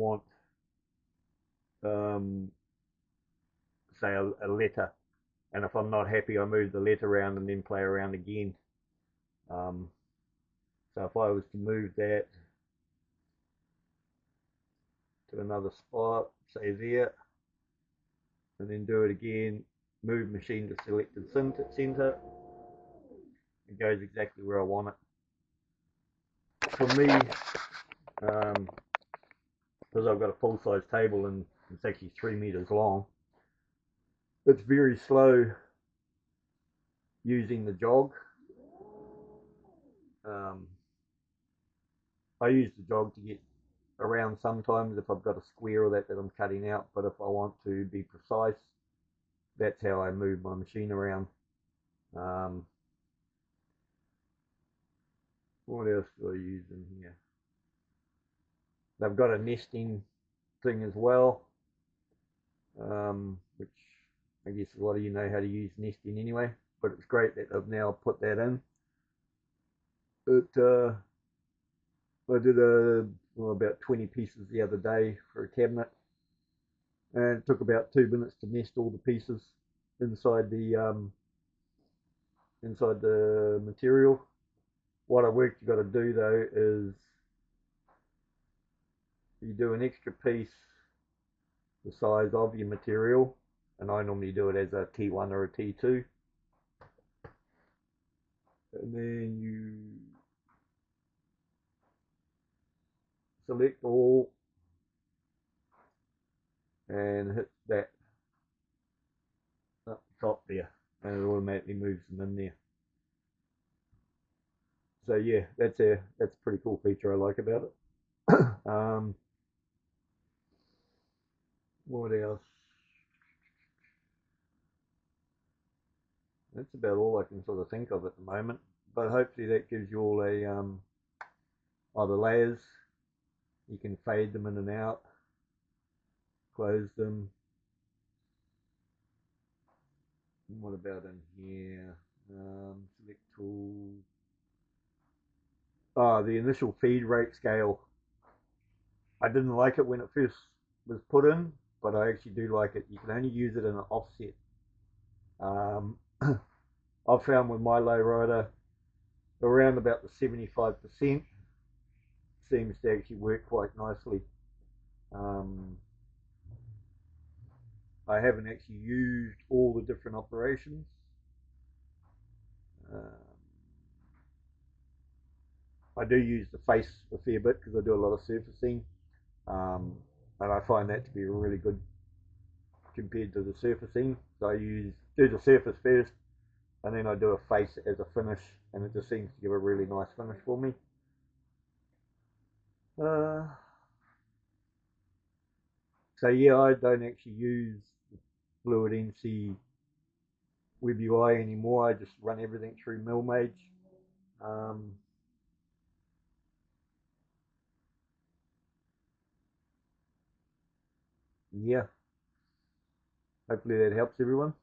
want, say, a letter, and if I'm not happy, I move the letter around and then play around again. So if I was to move that to another spot, say there, and then do it again, move machine to selected center, it goes exactly where I want it. For me, because I've got a full-size table and it's actually 3 meters long, it's very slow using the jog. I use the jog to get around sometimes if I've got a square or that I'm cutting out, but if I want to be precise, that's how I move my machine around. What else do I use in here? They've got a nesting thing as well, which I guess a lot of you know how to use nesting anyway, but it's great that I've now put that in. I did about 20 pieces the other day for a cabinet, and it took about 2 minutes to nest all the pieces inside the material. What a work you got to do though is you do an extra piece the size of your material, and I normally do it as a T1 or a T2, and then you select all and hit that up top there, and it automatically moves them in there. So yeah, that's a pretty cool feature I like about it. What else? That's about all I can sort of think of at the moment, but hopefully that gives you all a other layers. You can fade them in and out, close them. What about in here? Select tools. The initial feed rate scale. I didn't like it when it first was put in, but I actually do like it. You can only use it in an offset. I've found with my lowrider, around about the 75% seems to actually work quite nicely. I haven't actually used all the different operations. I do use the face a fair bit because I do a lot of surfacing, and I find that to be really good compared to the surfacing. So I do the surface first, and then I do a face as a finish, and it just seems to give a really nice finish for me. So yeah, I don't actually use Fluid NC Web UI anymore. I just run everything through Millmage. Yeah, hopefully that helps everyone.